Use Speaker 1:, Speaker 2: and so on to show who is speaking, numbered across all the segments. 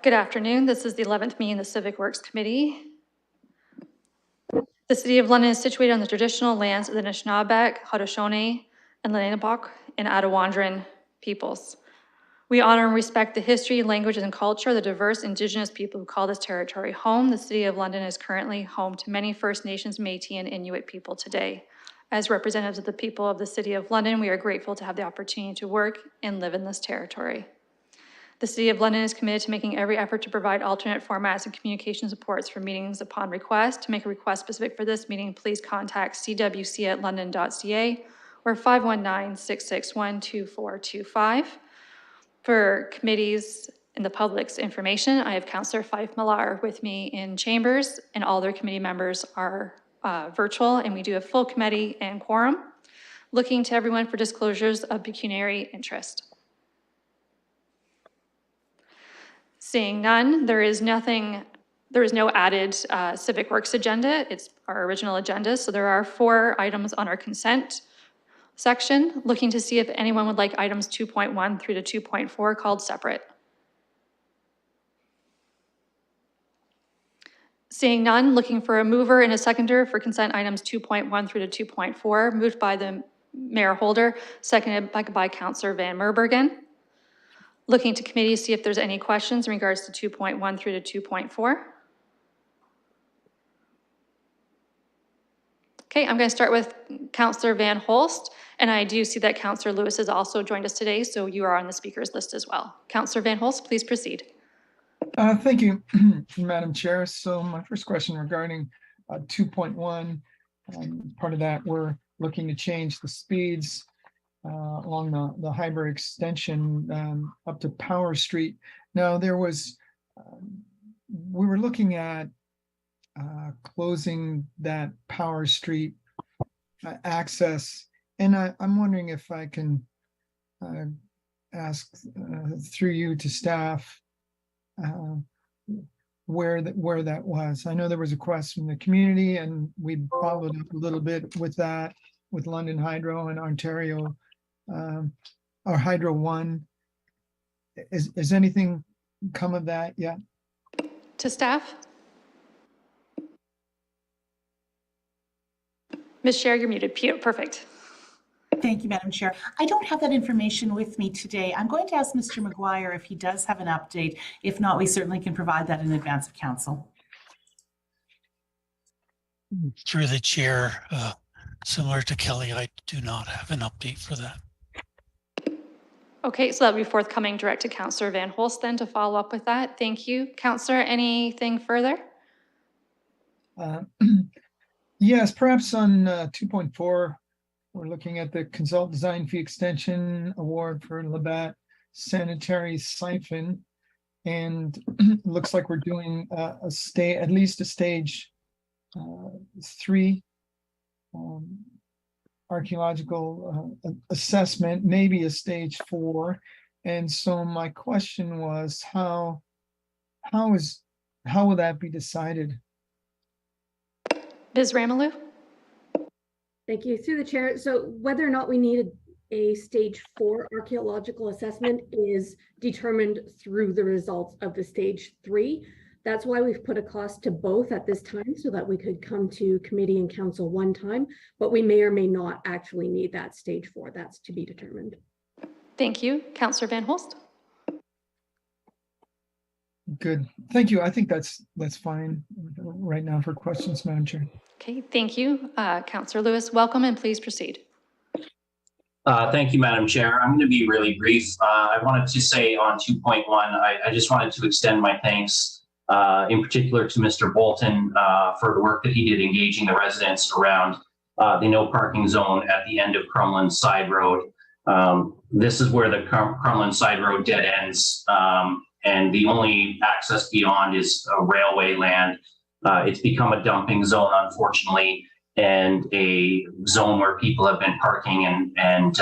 Speaker 1: Good afternoon. This is the 11th meeting of the Civic Works Committee. The City of London is situated on the traditional lands of the Anishinaabe, Haudenosaunee, and Lenape and Attawandaron peoples. We honor and respect the history, language, and culture of the diverse Indigenous people who call this territory home. The City of London is currently home to many First Nations, Métis, and Inuit people today. As representatives of the people of the City of London, we are grateful to have the opportunity to work and live in this territory. The City of London is committed to making every effort to provide alternate formats and communication supports for meetings upon request. To make a request specific for this meeting, please contact cwc@london.ca or 519-661-2425. For committees and the public's information, I have Councillor Fife Millar with me in chambers, and all their committee members are virtual, and we do have full committee and quorum. Looking to everyone for disclosures of pecuniary interest. Seeing none, there is no added Civic Works agenda. It's our original agenda. So there are 4 items on our consent section. Looking to see if anyone would like items 2.1 through to 2.4 called separate. Seeing none, looking for a mover and a seconder for consent items 2.1 through to 2.4, moved by the Mayor Holder, seconded by Councillor Van Merbergen. Looking to committee to see if there's any questions in regards to 2.1 through to 2.4. Okay, I'm going to start with Councillor Van Holst, and I do see that Councillor Lewis has also joined us today, so you are on the speakers list as well. Councillor Van Holst, please proceed.
Speaker 2: Thank you, Madam Chair. So my first question regarding 2.1, part of that, we're looking to change the speeds along the Hyber extension up to Power Street. Now there was, we were looking at closing that Power Street access, and I'm wondering if I can ask through you to staff where that was. I know there was a request from the community, and we followed up a little bit with that with London Hydro and Ontario. Our Hydro One, is anything come of that yet?
Speaker 1: To staff? Ms. Sher, you're muted. Perfect.
Speaker 3: Thank you, Madam Chair. I don't have that information with me today. I'm going to ask Mr. McGuire if he does have an update. If not, we certainly can provide that in advance of council.
Speaker 4: Through the chair, similar to Kelly, I do not have an update for that.
Speaker 1: Okay, so that'll be forthcoming direct to Councillor Van Holst then to follow up with that. Thank you. Councillor, anything further?
Speaker 2: Yes, perhaps on 2.4, we're looking at the Consult Design Fee Extension Award for Labatt Sanitary Siphon. And looks like we're doing at least a stage 3 archaeological assessment, maybe a stage 4. And so my question was, how will that be decided?
Speaker 1: Ms. Ramalou?
Speaker 5: Thank you. Through the chair. So whether or not we needed a stage 4 archaeological assessment is determined through the results of the stage 3. That's why we've put a cost to both at this time so that we could come to committee and council one time, but we may or may not actually need that stage 4. That's to be determined.
Speaker 1: Thank you. Councillor Van Holst?
Speaker 2: Good. Thank you. I think that's fine right now for questions, Madam Chair.
Speaker 1: Okay, thank you. Councillor Lewis, welcome, and please proceed.
Speaker 6: Thank you, Madam Chair. I'm going to be really brief. I wanted to say on 2.1, I just wanted to extend my thanks in particular to Mr. Bolton for the work that he did engaging the residents around the no parking zone at the end of Crumlin Side Road. This is where the Crumlin Side Road dead ends, and the only access beyond is railway land. It's become a dumping zone, unfortunately, and a zone where people have been parking, and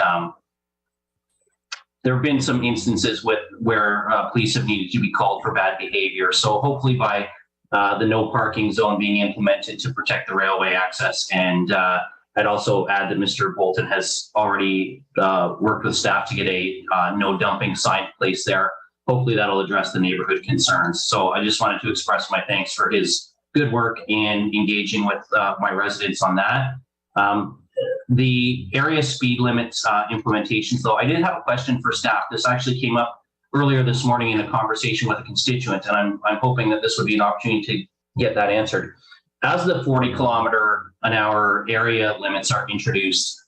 Speaker 6: there have been some instances where police have needed to be called for bad behavior. So hopefully by the no parking zone being implemented to protect the railway access, and I'd also add that Mr. Bolton has already worked with staff to get a no dumping sign placed there. hopefully that'll address the neighborhood concerns. So I just wanted to express my thanks for his good work in engaging with my residents on that. The area speed limits implementations, though, I did have a question for staff. This actually came up earlier this morning in a conversation with a constituent, and I'm hoping that this would be an opportunity to get that answered. As the 40-kilometer-an-hour area limits are introduced,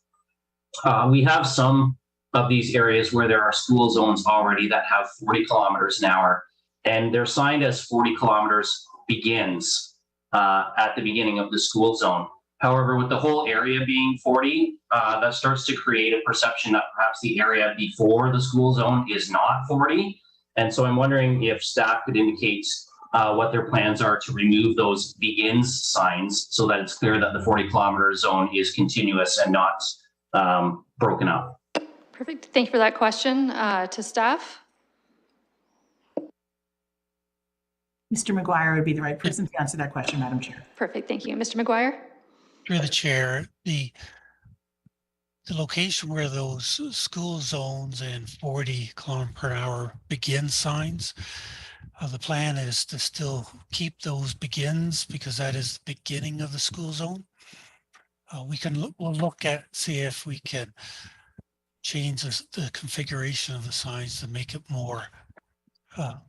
Speaker 6: we have some of these areas where there are school zones already that have 40 kilometers an hour, and they're signed as 40 kilometers begins at the beginning of the school zone. However, with the whole area being 40, that starts to create a perception that perhaps the area before the school zone is not 40. And so I'm wondering if staff could indicate what their plans are to remove those begins signs so that it's clear that the 40-kilometer zone is continuous and not broken up.
Speaker 1: Perfect. Thank you for that question. To staff?
Speaker 3: Mr. McGuire would be the right person to answer that question, Madam Chair.
Speaker 1: Perfect. Thank you. Mr. McGuire?
Speaker 4: Through the chair, the location where those school zones and 40-kilometer-per-hour begin signs, the plan is to still keep those begins because that is the beginning of the school zone. We'll look at, see if we can change the configuration of the signs to make it more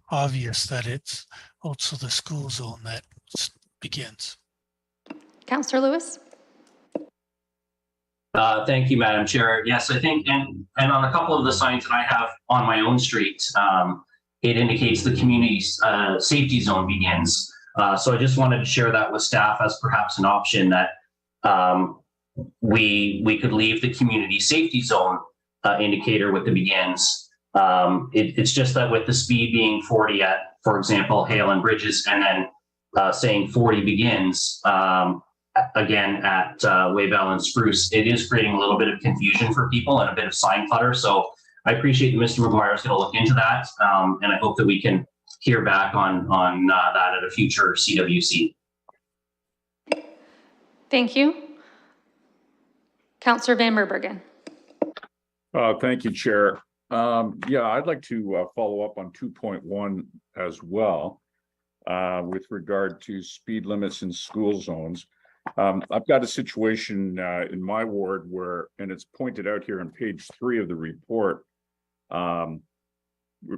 Speaker 4: obvious that it's also the school zone that begins.
Speaker 1: Councillor Lewis?
Speaker 6: Thank you, Madam Chair. Yes, I think, and on a couple of the signs that I have on my own street, it indicates the community safety zone begins. So I just wanted to share that with staff as perhaps an option that we could leave the community safety zone indicator with the begins. It's just that with the speed being 40 at, for example, Hale and Bridges, and then saying 40 begins, again at Waybell and Spruce, it is creating a little bit of confusion for people and a bit of sign clutter. So I appreciate that Mr. McGuire is going to look into that, and I hope that we can hear back on that at a future CWC.
Speaker 1: Thank you. Councillor Van Meerbergen.
Speaker 7: Thank you, Chair. Yeah, I'd like to follow up on 2.1 as well with regard to speed limits in school zones. I've got a situation in my ward where, and it's pointed out here on page 3 of the report,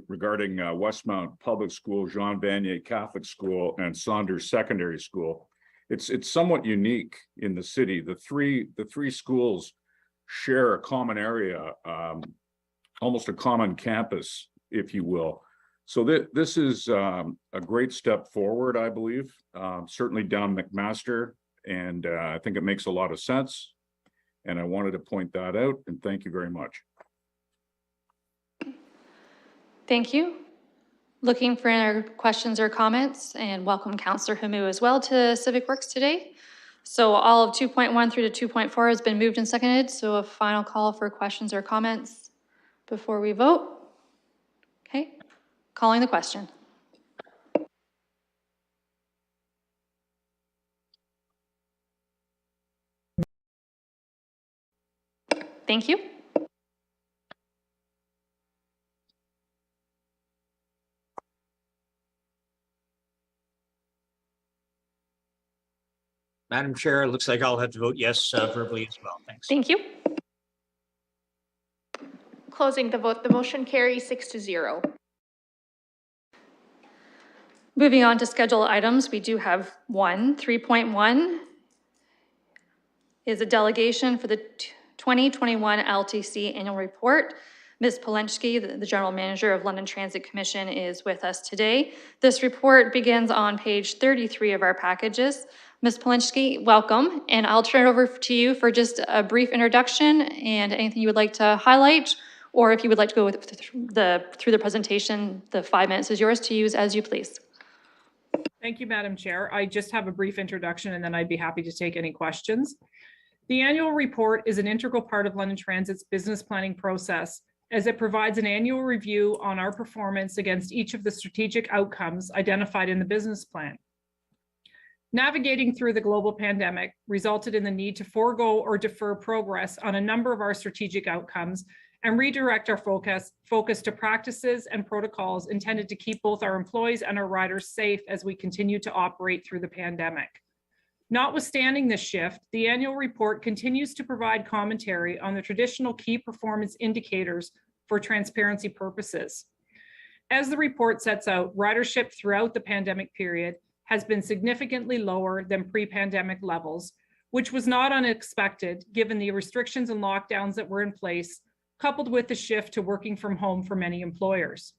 Speaker 7: regarding Westmount Public School, Jean Vanier Catholic School, and Saunders Secondary School. It's somewhat unique in the city. The three schools share a common area, almost a common campus, if you will. So this is a great step forward, I believe, certainly down McMaster, and I think it makes a lot of sense. And I wanted to point that out, and thank you very much.
Speaker 1: Thank you. Looking for any questions or comments, and welcome Councillor Hamu as well to Civic Works today. So all of 2.1 through to 2.4 has been moved and seconded. So a final call for questions or comments before we vote. Okay, calling the question. Thank you.
Speaker 8: Madam Chair, it looks like I'll have to vote yes verbally as well. Thanks.
Speaker 1: Thank you.
Speaker 9: Closing the vote, the motion carries 6-0.
Speaker 1: Moving on to scheduled items, we do have 3.1 is a delegation for the 2021 LTC annual report. Ms. Polensky, the General Manager of London Transit Commission, is with us today. This report begins on page 33 of our packages. Ms. Polensky, welcome, and I'll turn it over to you for just a brief introduction and anything you would like to highlight, or if you would like to go through the presentation, the 5 minutes is yours to use as you please.
Speaker 10: Thank you, Madam Chair. I just have a brief introduction and then I'd be happy to take any questions. The annual report is an integral part of London Transit's business planning process, as it provides an annual review on our performance against each of the strategic outcomes identified in the business plan. Navigating through the global pandemic resulted in the need to forego or defer progress on a number of our strategic outcomes, and redirect our focus to practices and protocols intended to keep both our employees and our riders safe as we continue to operate through the pandemic. Notwithstanding this shift, the annual report continues to provide commentary on the traditional key performance indicators for transparency purposes. As the report sets out, ridership throughout the pandemic period has been significantly lower than pre-pandemic levels, which was not unexpected given the restrictions and lockdowns that were in place, coupled with the shift to working from home for many employers.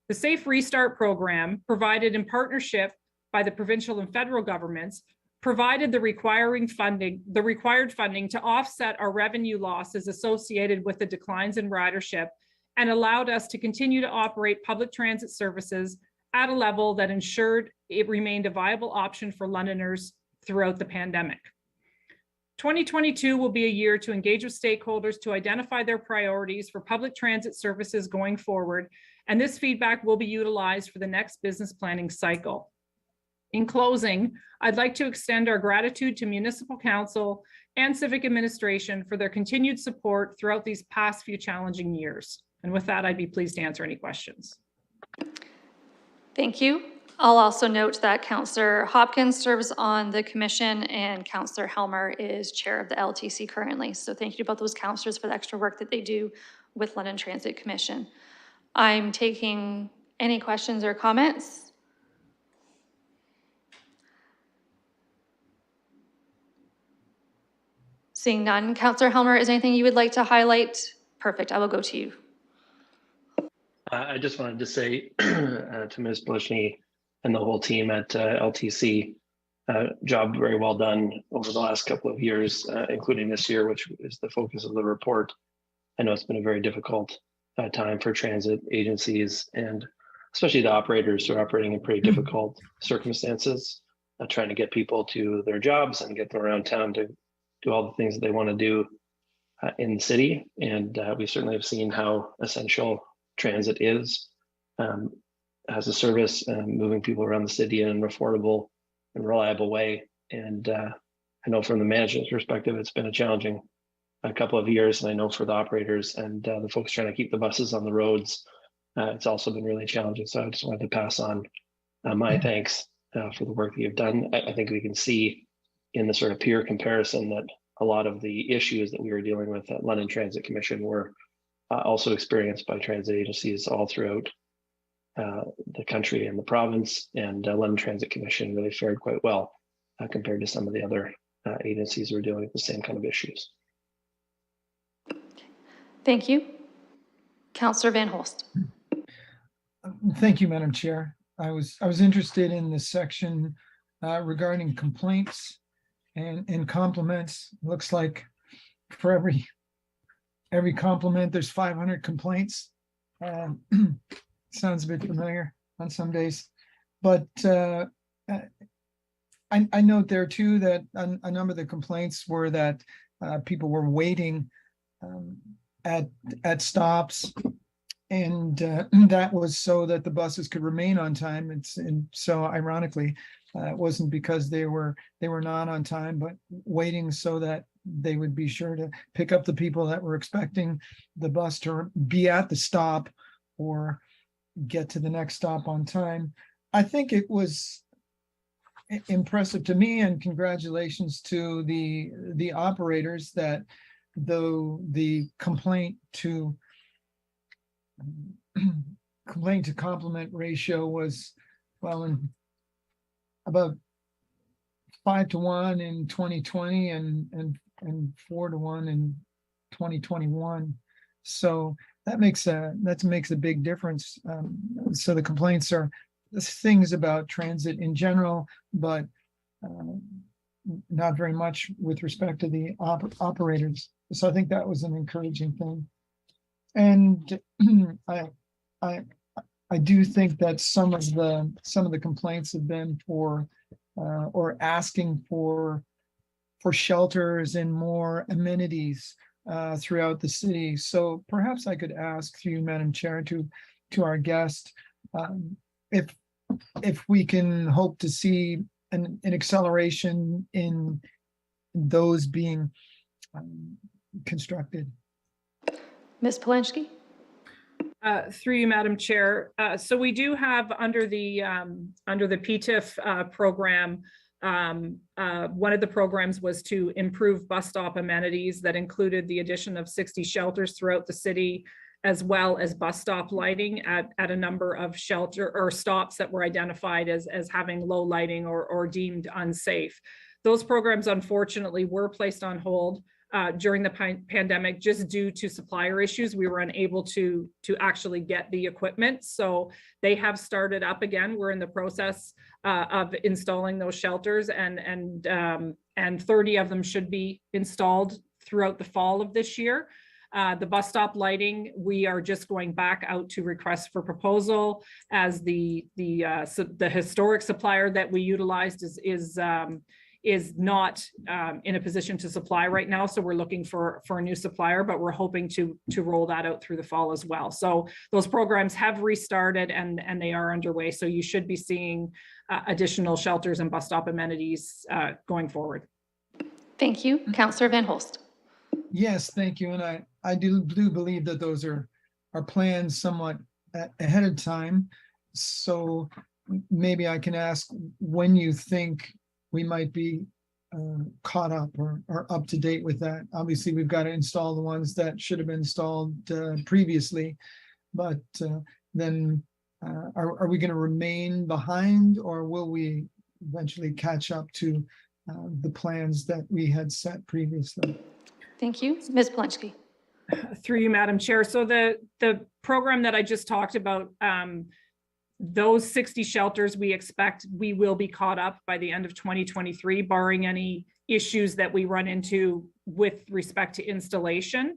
Speaker 10: The Safe Restart program, provided in partnership by the provincial and federal governments, provided the required funding to offset our revenue losses associated with the declines in ridership, and allowed us to continue to operate public transit services at a level that ensured it remained a viable option for Londoners throughout the pandemic. 2022 will be a year to engage with stakeholders to identify their priorities for public transit services going forward, and this feedback will be utilized for the next business planning cycle. In closing, I'd like to extend our gratitude to Municipal Council and Civic Administration for their continued support throughout these past few challenging years. And with that, I'd be pleased to answer any questions.
Speaker 1: Thank you. I'll also note that Councillor Hopkins serves on the commission and Councillor Helmer is chair of the LTC currently. So thank you to both those councillors for the extra work that they do with London Transit Commission. I'm taking any questions or comments. Seeing none. Councillor Helmer, is there anything you would like to highlight? Perfect. I will go to you.
Speaker 11: I just wanted to say to Ms. Bushney and the whole team at LTC, job very well done over the last couple of years, including this year, which is the focus of the report. I know it's been a very difficult time for transit agencies and especially the operators who are operating in pretty difficult circumstances, trying to get people to their jobs and get them around town to do all the things that they want to do in the city. And we certainly have seen how essential transit is as a service, moving people around the city in an affordable and reliable way. And I know from the management perspective, it's been a challenging couple of years. And I know for the operators and the folks trying to keep the buses on the roads, it's also been really challenging. So I just wanted to pass on my thanks for the work that you've done. I think we can see in the sort of peer comparison that a lot of the issues that we were dealing with at London Transit Commission were also experienced by transit agencies all throughout the country and the province, and London Transit Commission really fared quite well compared to some of the other agencies who are dealing with the same kind of issues.
Speaker 1: Thank you. Councillor Van Holst.
Speaker 2: Thank you, Madam Chair. I was interested in the section regarding complaints and compliments. Looks like for every compliment, there's 500 complaints. Sounds a bit familiar on some days, but I note there too that a number of the complaints were that people were waiting at stops, and that was so that the buses could remain on time. And so ironically, it wasn't because they were not on time, but waiting so that they would be sure to pick up the people that were expecting the bus to be at the stop or get to the next stop on time. I think it was impressive to me, and congratulations to the operators, that though the complaint to compliment ratio was, well, in about 5-to-1 in 2020 and 4-to-1 in 2021. So that makes a big difference. So the complaints are things about transit in general, but not very much with respect to the operators. So I think that was an encouraging thing. And I do think that some of the complaints have been for or asking for shelters and more amenities throughout the city. So perhaps I could ask through you, Madam Chair, to our guest, if we can hope to see an acceleration in those being constructed.
Speaker 1: Ms. Polinsky?
Speaker 10: Through you, Madam Chair. So we do have under the PTIF program, one of the programs was to improve bus stop amenities that included the addition of 60 shelters throughout the city, as well as bus stop lighting at a number of shelter or stops that were identified as having low lighting or deemed unsafe. Those programs, unfortunately, were placed on hold during the pandemic just due to supplier issues. We were unable to actually get the equipment. So they have started up again. We're in the process of installing those shelters, and 30 of them should be installed throughout the fall of this year. The bus stop lighting, we are just going back out to request for proposal, as the historic supplier that we utilized is not in a position to supply right now. So we're looking for a new supplier, but we're hoping to roll that out through the fall as well. So those programs have restarted and they are underway. So you should be seeing additional shelters and bus stop amenities going forward.
Speaker 1: Thank you. Councillor Van Holst.
Speaker 2: Yes, thank you. And I do believe that those are planned somewhat ahead of time. So maybe I can ask when you think we might be caught up or up to date with that. Obviously, we've got to install the ones that should have been installed previously, but then are we going to remain behind, or will we eventually catch up to the plans that we had set previously?
Speaker 1: Thank you. Ms. Polinsky.
Speaker 10: Through you, Madam Chair. So the program that I just talked about, those 60 shelters, we expect we will be caught up by the end of 2023, barring any issues that we run into with respect to installation.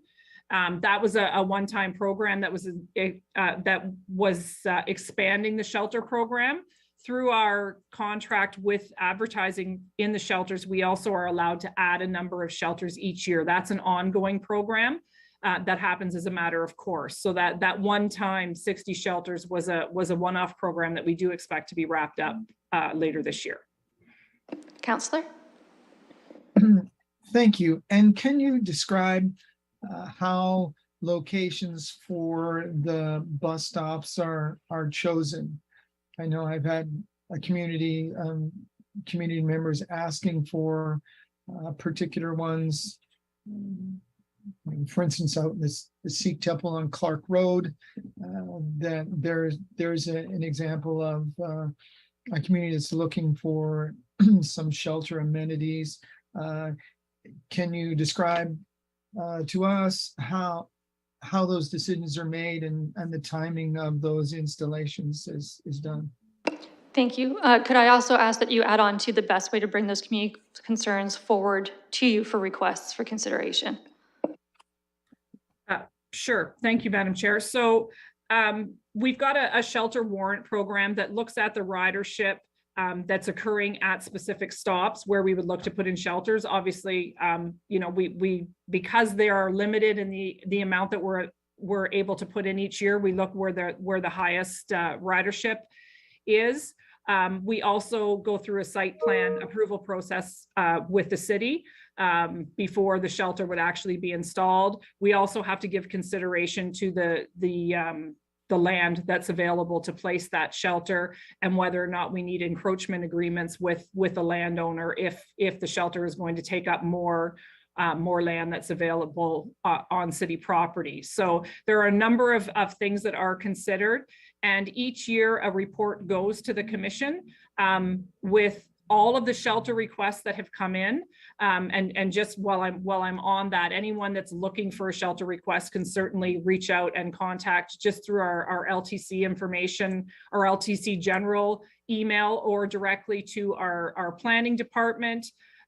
Speaker 10: That was a one-time program that was expanding the shelter program. Through our contract with advertising in the shelters, we also are allowed to add a number of shelters each year. That's an ongoing program that happens as a matter of course. So that one-time 60 shelters was a one-off program that we do expect to be wrapped up later this year.
Speaker 1: Councillor?
Speaker 2: Thank you. And can you describe how locations for the bus stops are chosen? I know I've had a community members asking for particular ones. For instance, out in the Sikh temple on Clark Road, that there's an example of a community that's looking for some shelter amenities. Can you describe to us how those decisions are made and the timing of those installations is done?
Speaker 1: Thank you. Could I also ask that you add on to the best way to bring those community concerns forward to you for requests for consideration?
Speaker 10: Sure. Thank you, Madam Chair. So we've got a shelter warrant program that looks at the ridership that's occurring at specific stops where we would look to put in shelters. Obviously, you know, we because they are limited in the amount that we're able to put in each year, we look where the highest ridership is. We also go through a site plan approval process with the city before the shelter would actually be installed. We also have to give consideration to the land that's available to place that shelter and whether or not we need encroachment agreements with the landowner if the shelter is going to take up more land that's available on city property. So there are a number of things that are considered, and each year a report goes to the commission with all of the shelter requests that have come in. And just while I'm on that, anyone that's looking for a shelter request can certainly reach out and contact just through our LTC information, or LTC general email, or directly to our planning department,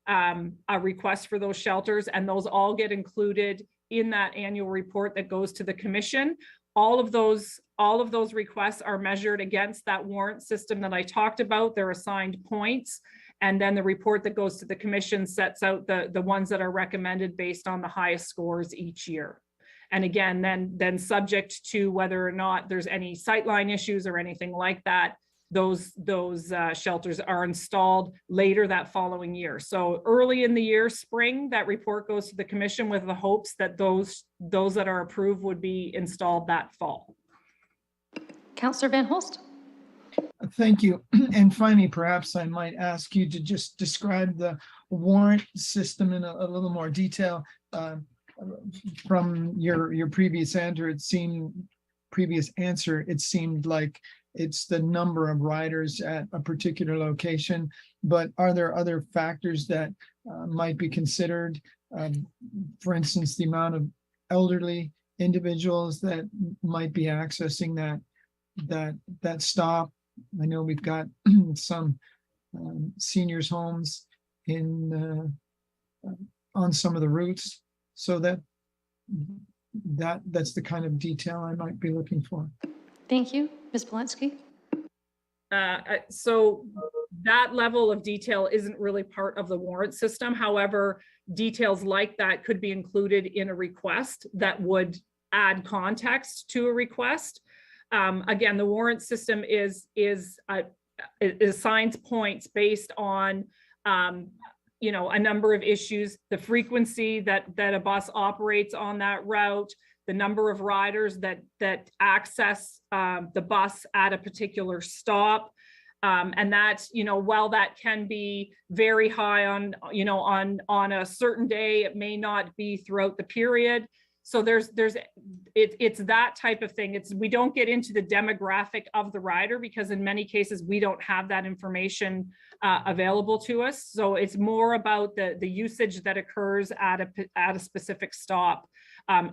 Speaker 10: a request for those shelters, and those all get included in that annual report that goes to the commission. All of those requests are measured against that warrant system that I talked about. They're assigned points, and then the report that goes to the commission sets out the ones that are recommended based on the highest scores each year. And again, then subject to whether or not there's any sightline issues or anything like that, those shelters are installed later that following year. So early in the year, spring, that report goes to the commission with the hopes that those that are approved would be installed that fall.
Speaker 1: Councillor Van Holst.
Speaker 2: Thank you. And finally, perhaps I might ask you to just describe the warrant system in a little more detail. From your previous answer, it seemed like it's the number of riders at a particular location, but are there other factors that might be considered? For instance, the amount of elderly individuals that might be accessing that stop. I know we've got some seniors' homes in on some of the routes, so that's the kind of detail I might be looking for.
Speaker 1: Thank you. Ms. Polensky.
Speaker 10: So that level of detail isn't really part of the warrant system. However, details like that could be included in a request that would add context to a request. Again, the warrant system assigns points based on a number of issues, the frequency that a bus operates on that route, the number of riders that access the bus at a particular stop. And that, while that can be very high on a certain day, it may not be throughout the period. So it's that type of thing. We don't get into the demographic of the rider because in many cases we don't have that information available to us. So it's more about the usage that occurs at a specific stop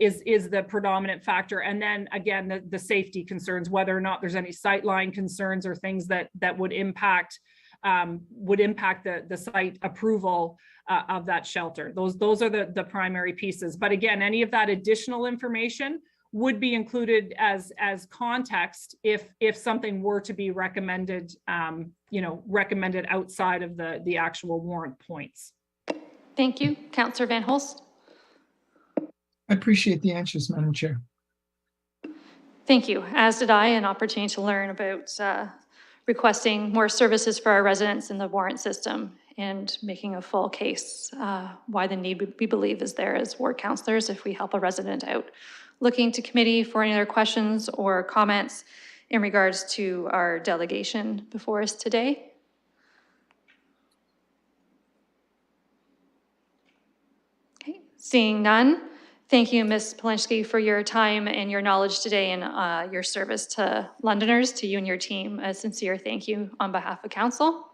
Speaker 10: is the predominant factor. And then again, the safety concerns, whether or not there's any sightline concerns or things that would impact the site approval of that shelter. Those are the primary pieces. But again, any of that additional information would be included as context if something were to be recommended, recommended outside of the actual warrant points.
Speaker 1: Thank you. Councillor Van Holst.
Speaker 2: I appreciate the answers, Madam Chair.
Speaker 1: Thank you. As did I, an opportunity to learn about requesting more services for our residents in the warrant system and making a full case why the need we believe is there as ward councillors if we help a resident out. Looking to committee for any other questions or comments in regards to our delegation before us today. Okay, seeing none. Thank you, Ms. Polensky, for your time and your knowledge today and your service to Londoners, to you and your team. A sincere thank you on behalf of council.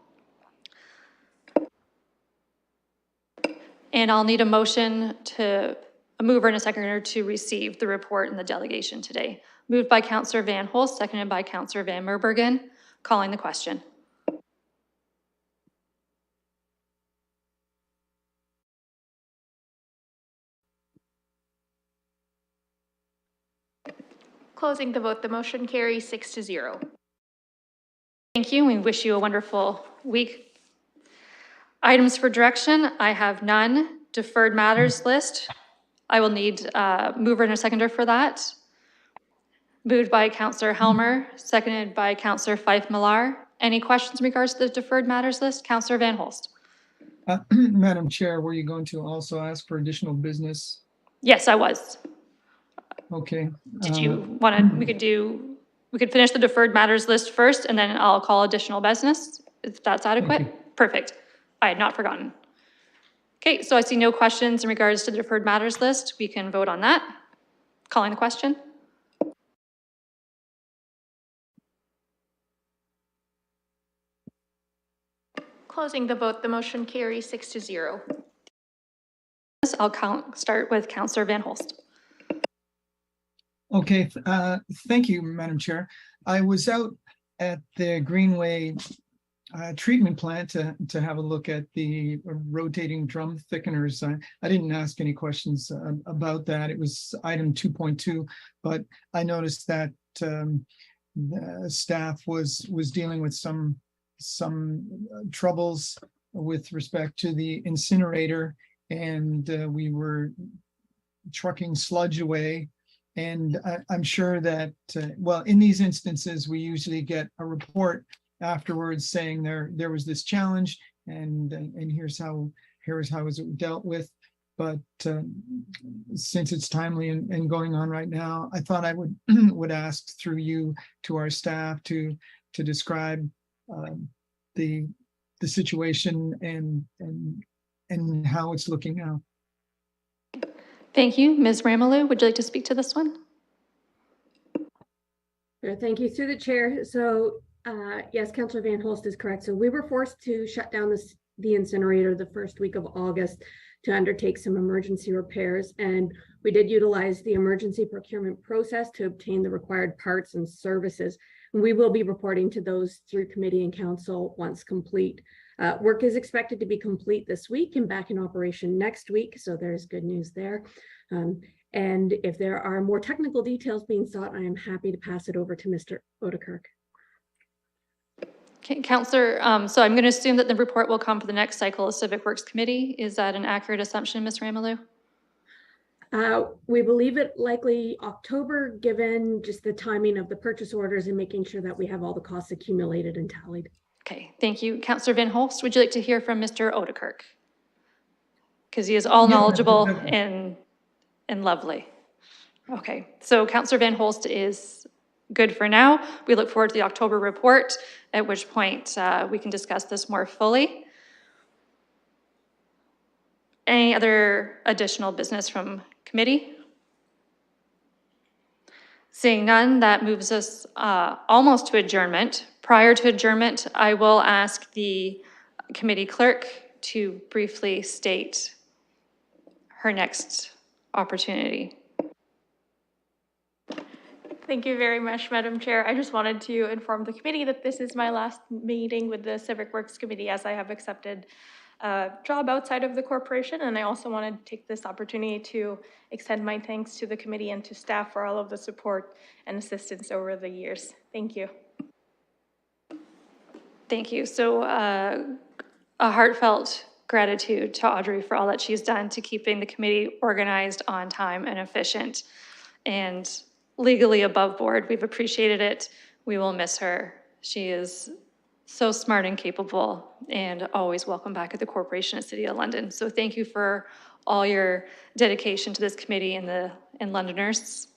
Speaker 1: And I'll need a motion to a mover and a seconder to receive the report in the delegation today. Moved by Councillor Van Holst, seconded by Councillor Van Merbergen. Calling the question.
Speaker 9: Closing the vote, the motion carries 6-0.
Speaker 1: Thank you. We wish you a wonderful week. Items for direction, I have none. Deferred matters list. I will need a mover and a seconder for that. Moved by Councillor Helmer, seconded by Councillor Fife-Millar. Any questions in regards to the deferred matters list? Councillor Van Holst.
Speaker 2: Madam Chair, were you going to also ask for additional business?
Speaker 1: Yes, I was.
Speaker 2: Okay.
Speaker 1: Did you want to, we could finish the deferred matters list first and then I'll call additional business, if that's adequate. Perfect. I had not forgotten. Okay, so I see no questions in regards to the deferred matters list. We can vote on that. Calling the question.
Speaker 9: Closing the vote, the motion carries 6-0.
Speaker 1: I'll start with Councillor Van Holst.
Speaker 2: Okay, thank you, Madam Chair. I was out at the Greenway treatment plant to have a look at the rotating drum thickeners. I didn't ask any questions about that. It was item 2.2, but I noticed that the staff was dealing with some troubles with respect to the incinerator, and we were trucking sludge away. And I'm sure that, well, in these instances, we usually get a report afterwards saying there was this challenge and here's how it was dealt with. But since it's timely and going on right now, I thought I would would ask through you to our staff to describe the situation and how it's looking now.
Speaker 1: Thank you. Ms. Ramalou, would you like to speak to this one?
Speaker 5: Sure, thank you. Through the chair. So yes, Councillor Van Holst is correct. So we were forced to shut down the incinerator the first week of August to undertake some emergency repairs. And we did utilize the emergency procurement process to obtain the required parts and services. And we will be reporting to those through committee and council once complete. Work is expected to be complete this week and back in operation next week. So there's good news there. And if there are more technical details being sought, I am happy to pass it over to Mr. Odekirk.
Speaker 1: Okay, Councillor, so I'm going to assume that the report will come for the next cycle of Civic Works Committee. Is that an accurate assumption, Ms. Ramalou?
Speaker 5: We believe it likely October, given just the timing of the purchase orders and making sure that we have all the costs accumulated and tallied.
Speaker 1: Okay, thank you. Councillor Van Holst, would you like to hear from Mr. Odekirk? Because he is all knowledgeable and lovely. Okay, so Councillor Van Holst is good for now. We look forward to the October report, at which point we can discuss this more fully. Any other additional business from committee? Seeing none, that moves us almost to adjournment. Prior to adjournment, I will ask the committee clerk to briefly state her next opportunity.
Speaker 9: Thank you very much, Madam Chair. I just wanted to inform the committee that this is my last meeting with the Civic Works Committee, as I have accepted a job outside of the corporation. And I also wanted to take this opportunity to extend my thanks to the committee and to staff for all of the support and assistance over the years. Thank you.
Speaker 1: Thank you. So a heartfelt gratitude to Audrey for all that she's done to keeping the committee organized, on time, and efficient, and legally above board. We've appreciated it. We will miss her. She is so smart and capable, and always welcome back at the Corporation of City of London. So thank you for all your dedication to this committee and Londoners.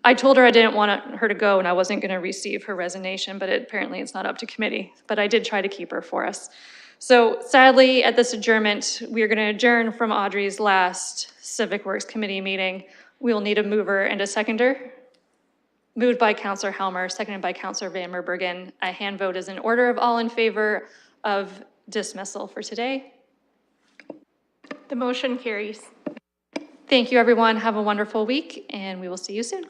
Speaker 1: I told her I didn't want her to go and I wasn't going to receive her resignation, but apparently it's not up to committee. But I did try to keep her for us. So sadly, at this adjournment, we are going to adjourn from Audrey's last Civic Works Committee meeting. We will need a mover and a seconder. Moved by Councillor Helmer, seconded by Councillor Van Meerbergen. A hand vote is in order of all in favor of dismissal for today.
Speaker 9: The motion carries.
Speaker 1: Thank you, everyone. Have a wonderful week, and we will see you soon.